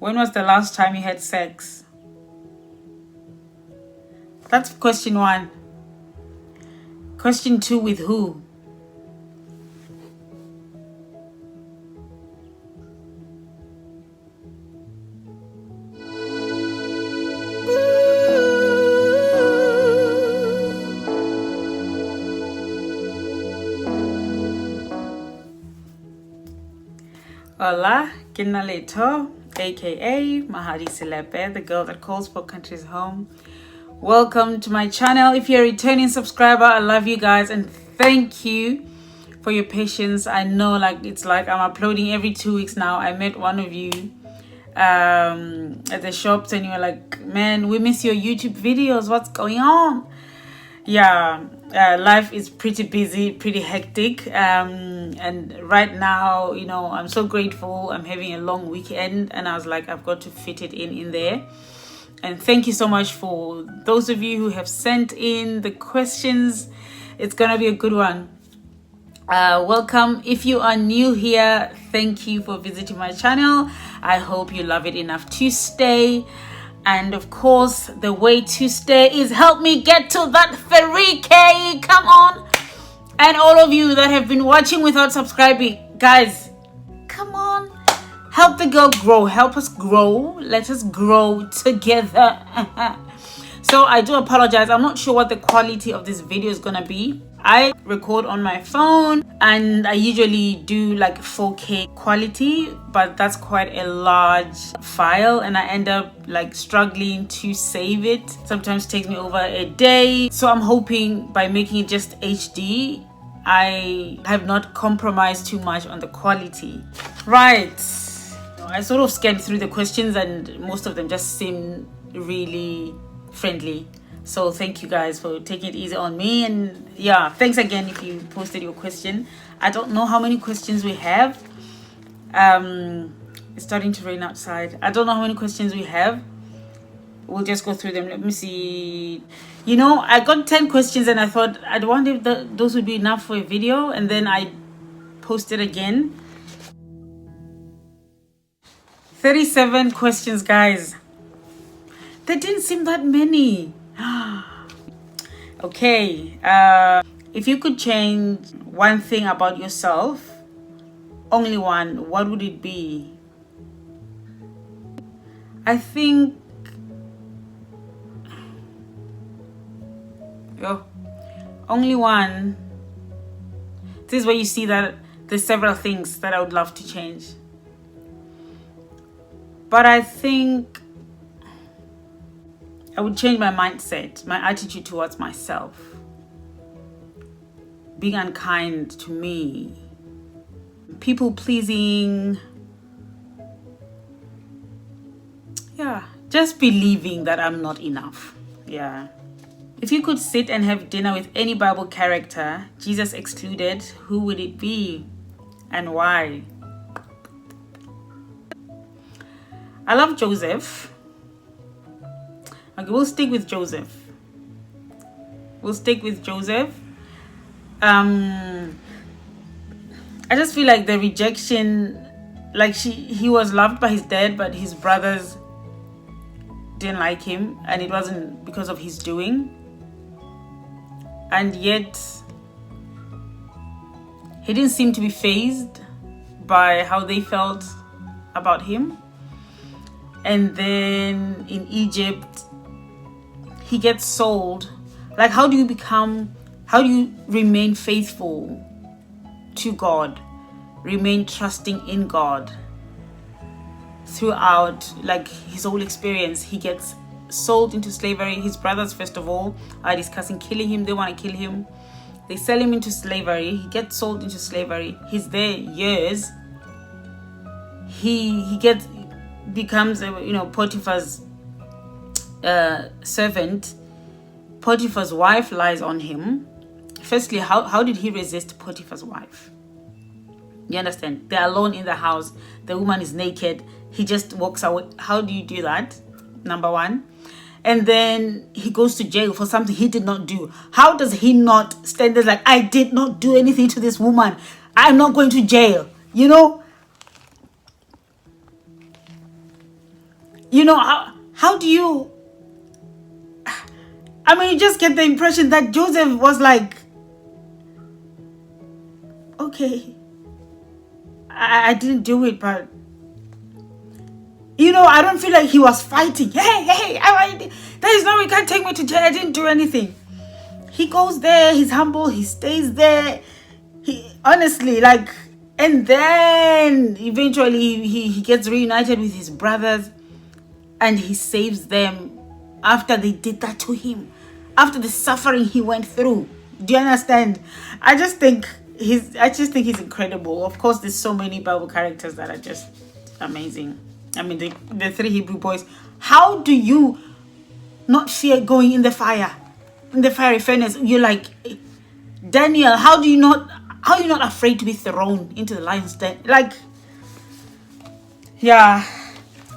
When was the last time you had sex? That's question 1. Question 2, with who? Hola, Kinaleto, aka Mahali Selepe, the girl that calls for countries home. Welcome to my channel. If you're a returning subscriber, I love you guys and thank you for your patience. I know it's like I'm uploading every 2 weeks now. I met one of you at the shops and you were like, man, we miss your YouTube videos. What's going on? Yeah, life is pretty busy, pretty hectic, and right now, I'm so grateful. I'm having a long weekend and I was like, I've got to fit it in there. And thank you so much for those of you who have sent in the questions. It's gonna be a good one. Welcome. If you are new here, thank you for visiting my channel. I hope you love it enough to stay. And of course, the way to stay is help me get to that 3K. Come on. And all of you that have been watching without subscribing, guys, come on. Help the girl grow. Help us grow. Let us grow together. So I do apologize. I'm not sure what the quality of this video is going to be. I record on my phone and I usually do like 4K quality, but that's quite a large file and I end up like struggling to save it. Sometimes it takes me over a day. So I'm hoping by making it just HD, I have not compromised too much on the quality. Right. I sort of scanned through the questions and most of them just seem really friendly. So thank you guys for taking it easy on me. And yeah, thanks again if you posted your question. I don't know how many questions we have. It's starting to rain outside. I don't know how many questions we have. We'll just go through them. Let me see. I got 10 questions and I thought I'd wonder if those would be enough for a video. And then I posted again. 37 questions, guys. There didn't seem that many. Okay, if you could change one thing about yourself, only one, what would it be? I think only one. This is where you see that there's several things that I would love to change, but I think I would change my mindset, my attitude towards myself. Being unkind to me. People pleasing. Yeah, just believing that I'm not enough. Yeah. If you could sit and have dinner with any Bible character, Jesus excluded, who would it be and why? I love Joseph. Okay, we'll stick with Joseph. I just feel like the rejection, like he was loved by his dad, but his brothers didn't like him, and it wasn't because of his doing. And yet, he didn't seem to be fazed by how they felt about him. And then in Egypt, he gets sold. Like, how do you remain faithful to God, remain trusting in God throughout like his whole experience? He gets sold into slavery. His brothers, first of all, are discussing killing him. They want to kill him. They sell him into slavery. He gets sold into slavery. He's there years. He becomes Potiphar's servant. Potiphar's wife lies on him. Firstly, how did he resist Potiphar's wife? You understand? They're alone in the house. The woman is naked. He just walks away. How do you do that? Number one. And then he goes to jail for something he did not do. How does he not stand there like, I did not do anything to this woman, I'm not going to jail? You know, how do you... I mean, you just get the impression that Joseph was like, okay, I didn't do it, but... You know, I don't feel like he was fighting. Hey, there is no way you can't take me to jail. I didn't do anything. He goes there, he's humble, he stays there. He honestly, like, and then eventually he gets reunited with his brothers and he saves them after they did that to him, after the suffering he went through. Do you understand? I just think he's incredible. Of course, there's so many Bible characters that are just amazing. I mean, the three Hebrew boys. How do you not fear going in the fire, in the fiery furnace? You're like, Daniel, how are you not afraid to be thrown into the lion's den? Like, yeah.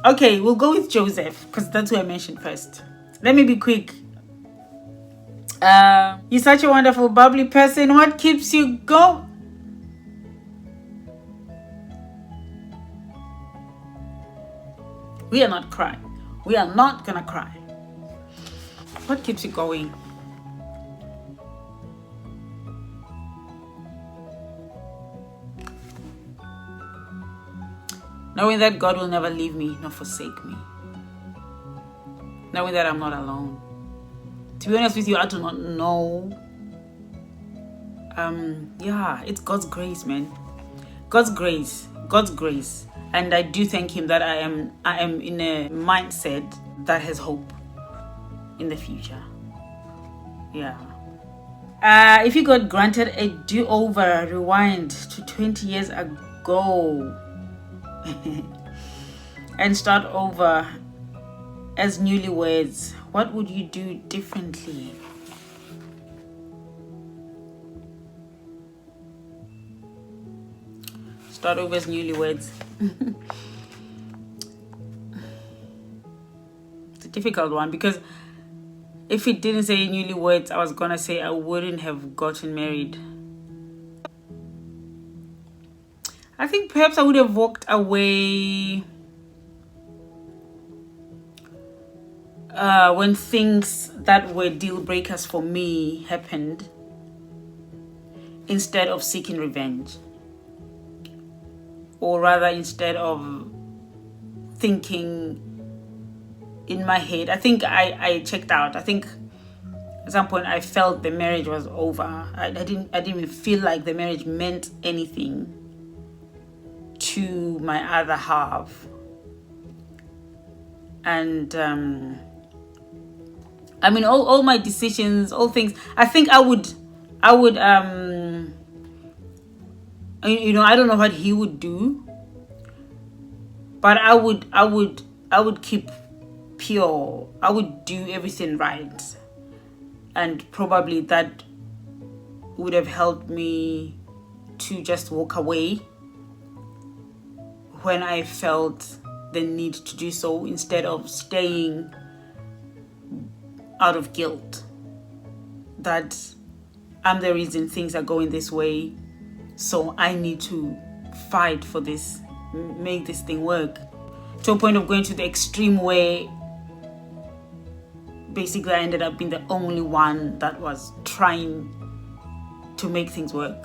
Okay, we'll go with Joseph because that's who I mentioned first. Let me be quick. You're such a wonderful, bubbly person. What keeps you going? We are not crying. We are not gonna cry. What keeps you going? Knowing that God will never leave me nor forsake me. Knowing that I'm not alone. To be honest with you, I do not know. Yeah, it's God's grace, man. God's grace. And I do thank him that I am in a mindset that has hope in the future. Yeah. If you got granted a do-over, rewind to 20 years ago and start over as newlyweds, what would you do differently? Start over as newlyweds. It's a difficult one because if it didn't say newlyweds, I was gonna say I wouldn't have gotten married. I think perhaps I would have walked away when things that were deal breakers for me happened, instead of seeking revenge. Or rather, instead of thinking in my head, I think I checked out. I think at some point I felt the marriage was over. I didn't even feel like the marriage meant anything to my other half. And I mean, all my decisions, all things, I think I would you know, I don't know what he would do, but I would keep pure. I would do everything right, and probably that would have helped me to just walk away when I felt the need to do so, instead of staying out of guilt that I'm the reason things are going this way. So I need to fight for this, make this thing work, to a point of going to the extreme where basically I ended up being the only one that was trying to make things work.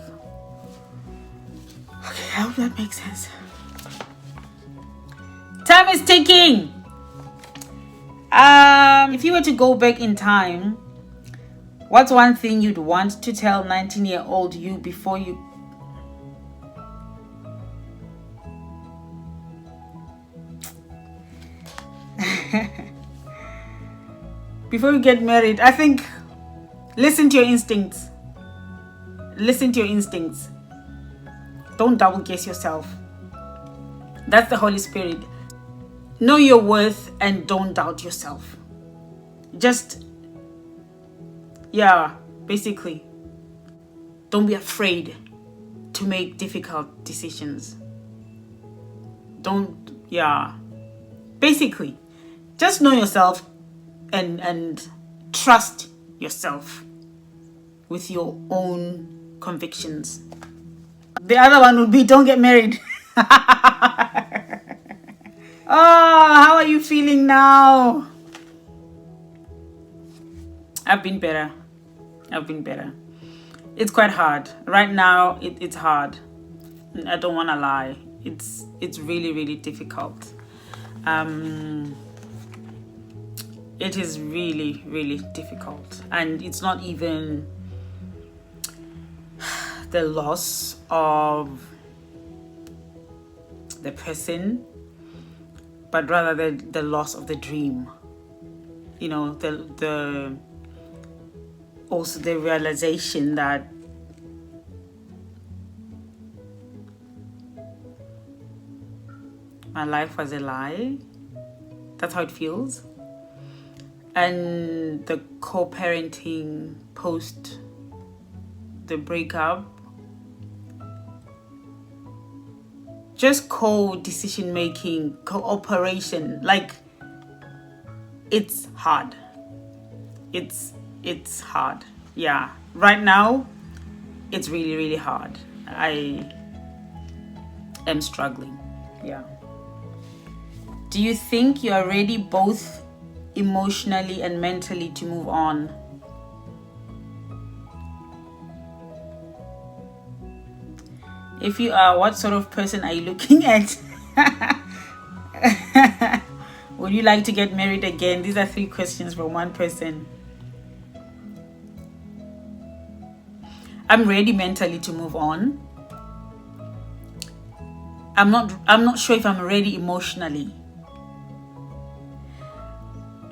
Okay, I hope that makes sense. Time is ticking. If you were to go back in time, what's one thing you'd want to tell 19-year-old you before you... before you get married? I think listen to your instincts. Listen to your instincts. Don't double guess yourself. That's the Holy Spirit. Know your worth and don't doubt yourself. Just, yeah, basically, don't be afraid to make difficult decisions. Basically, just know yourself and trust yourself with your own convictions. The other one would be don't get married. Oh, how are you feeling now? I've been better. It's quite hard. Right now, it's hard. I don't want to lie. It's really, really difficult. It is really, really difficult. And it's not even the loss of the person, but rather the loss of the dream. You know, the also the realization that my life was a lie. That's how it feels. And the co-parenting post the breakup, just co-decision making, cooperation, like it's hard. It's hard. Yeah. Right now, it's really, really hard. I am struggling. Yeah. Do you think you are ready both emotionally and mentally to move on? If you are, what sort of person are you looking at? Would you like to get married again? These are 3 questions from one person. I'm ready mentally to move on. I'm not sure if I'm ready emotionally.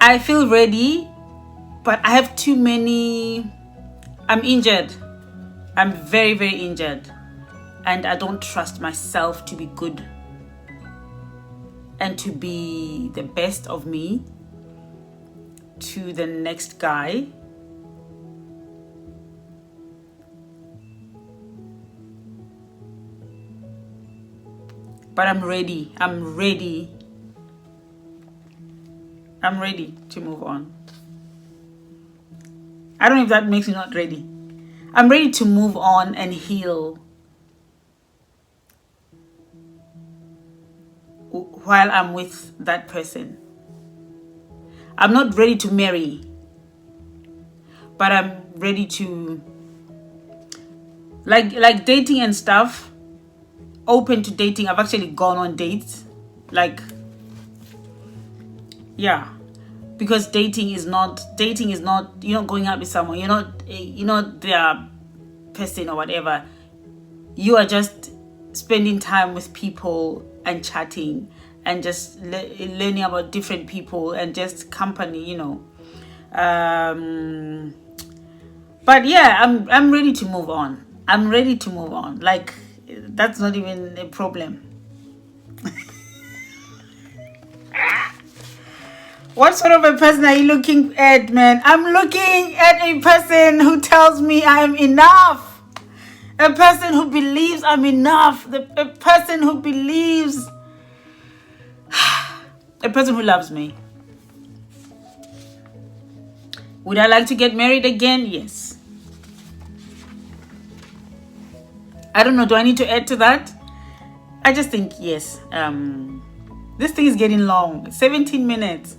I feel ready, but I have too many. I'm injured. I'm very, very injured. And I don't trust myself to be good and to be the best of me to the next guy. But I'm ready. I'm ready to move on. I don't know if that makes me not ready. I'm ready to move on and heal while I'm with that person. I'm not ready to marry, but I'm ready to like dating and stuff. Open to dating. I've actually gone on dates, like, yeah, because dating is not you're not going out with someone, you're not their person or whatever. You are just spending time with people and chatting and just learning about different people and just company, but yeah, I'm ready to move on. Like, that's not even a problem. What sort of a person are you looking at, man? I'm looking at a person who tells me I'm enough. A person who believes I'm enough. A person who believes. A person who loves me. Would I like to get married again? Yes. I don't know. Do I need to add to that? I just think yes. This thing is getting long. 17 minutes.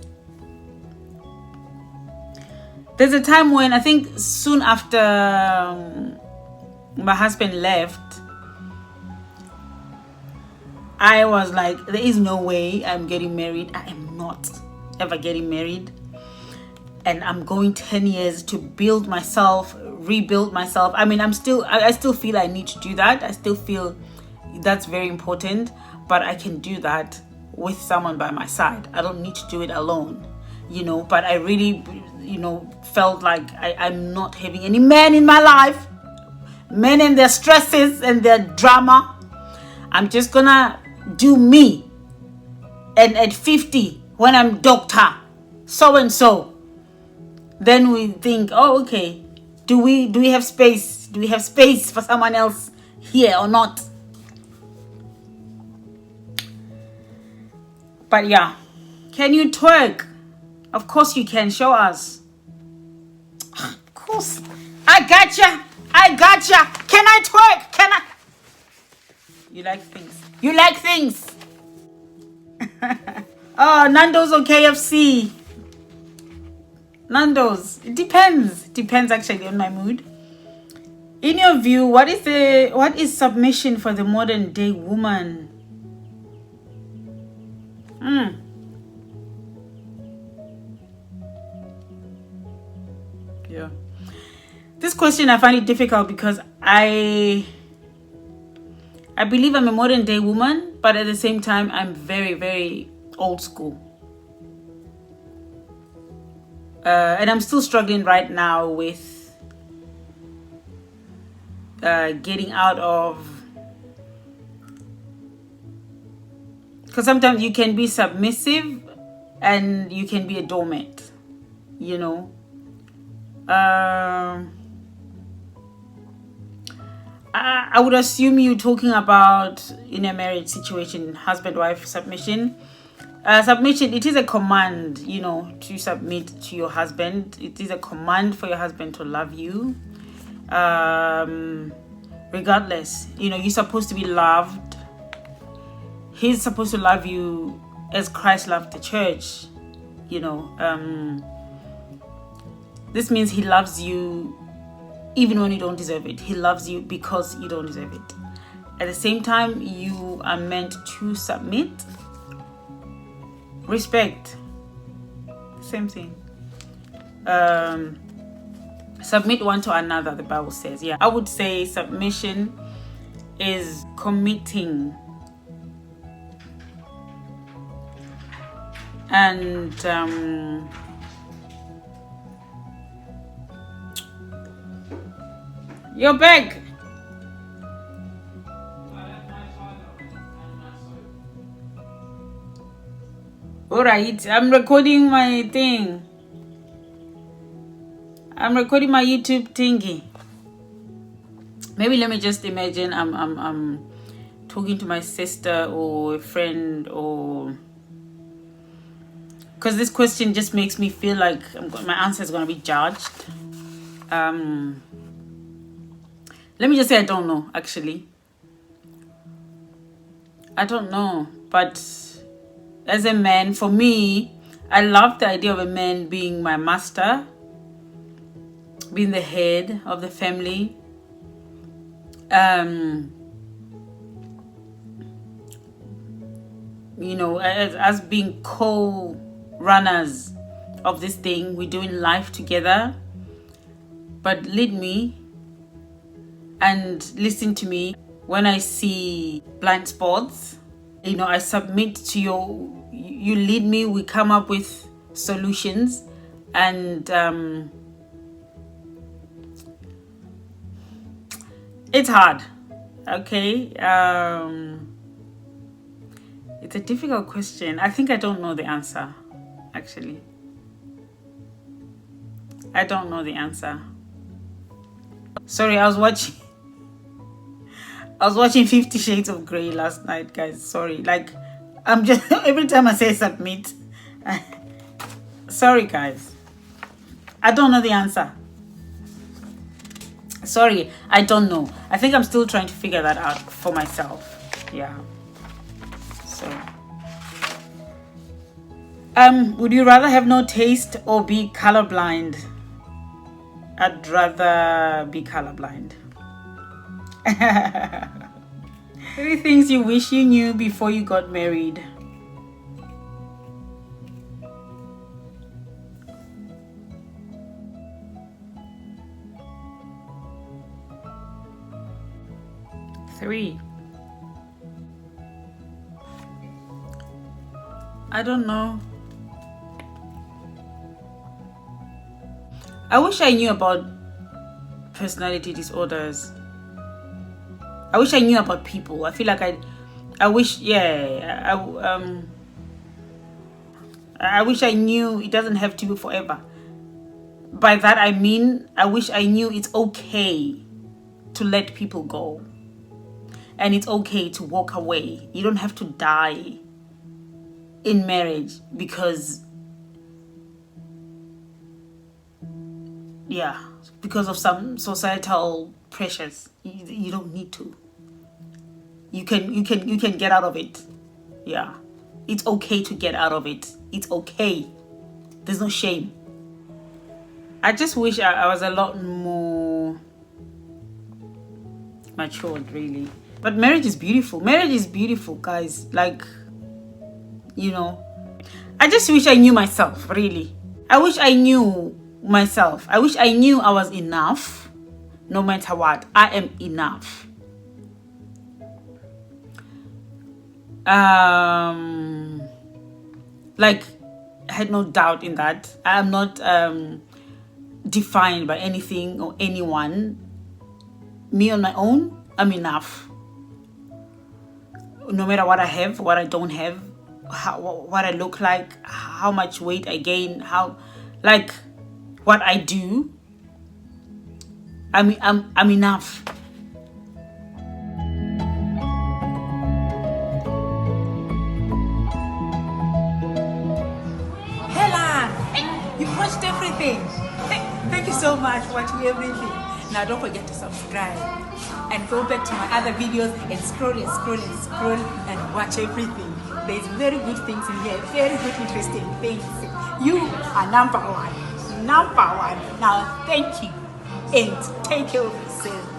There's a time when I think soon after my husband left, I was like, there is no way I'm getting married. I am not ever getting married. And I'm going 10 years to build myself, rebuild myself. I mean, I still feel I need to do that. I still feel that's very important, but I can do that with someone by my side. I don't need to do it alone, but I really, felt like I'm not having any men in my life. Men and their stresses and their drama. I'm just gonna do me. And at 50, when I'm doctor, so-and-so, then we think, oh, okay, do we have space? Do we have space for someone else here or not? But yeah, can you twerk? Of course you can. Show us. Of course. I gotcha. Can I twerk? Can I? You like things. Nando's or KFC? Nando's. It depends. Depends actually on my mood. In your view, what is submission for the modern day woman? Yeah. This question I find it difficult because I believe I'm a modern day woman, but at the same time I'm very, very old school. And I'm still struggling right now with getting out of, because sometimes you can be submissive and you can be a doormat, you know. I would assume you're talking about in a marriage situation, husband-wife submission. Submission, it is a command, you know, to submit to your husband. It is a command for your husband to love you. Regardless, you know, you're supposed to be loved. He's supposed to love you as Christ loved the church, you know. This means he loves you even when you don't deserve it. He loves you because you don't deserve it. At the same time, you are meant to submit. Respect. Same thing. Submit one to another, the Bible says. Yeah, I would say submission is committing and you're back. All right, I'm recording my thing. I'm recording my YouTube thingy. Maybe let me just imagine I'm talking to my sister or a friend, or because this question just makes me feel like my answer is going to be judged. Let me just say I don't know, actually. I don't know, but as a man, for me, I love the idea of a man being my master, being the head of the family. You know, as being co-runners of this thing, we're doing life together. But lead me and listen to me when I see blind spots. You know, I submit to you lead me, we come up with solutions, and it's hard, okay? It's a difficult question. I think I don't know the answer, actually. I don't know the answer. Sorry, I was watching 50 Shades of Grey last night, guys. Sorry. Like, I'm just every time I say submit. Sorry, guys. I don't know the answer. Sorry, I don't know. I think I'm still trying to figure that out for myself. Yeah. So, would you rather have no taste or be colorblind? I'd rather be colorblind. 3 things you wish you knew before you got married. Three. I don't know. I wish I knew about personality disorders. I wish I knew about people. I feel like I wish, I wish I knew it doesn't have to be forever. By that I mean, I wish I knew it's okay to let people go. And it's okay to walk away. You don't have to die in marriage because of some societal pressures. You don't need to. You can get out of it. Yeah. It's okay to get out of it. It's okay. There's no shame. I just wish I was a lot more matured, really. But marriage is beautiful. Marriage is beautiful, guys. Like, you know, I just wish I knew myself, really. I wish I knew myself. I wish I knew I was enough. No matter what, I am enough. Like, I had no doubt in that. I am not defined by anything or anyone. Me on my own, I'm enough. No matter what I have, what I don't have, what I look like, how much weight I gain, what I do, I'm enough. Hella, you've watched everything. Thank you so much for watching everything. Now don't forget to subscribe and go back to my other videos and scroll and scroll and scroll and watch everything. There's very good things in here, very good interesting things. You are number one. Number one. Now thank you and take care of yourself.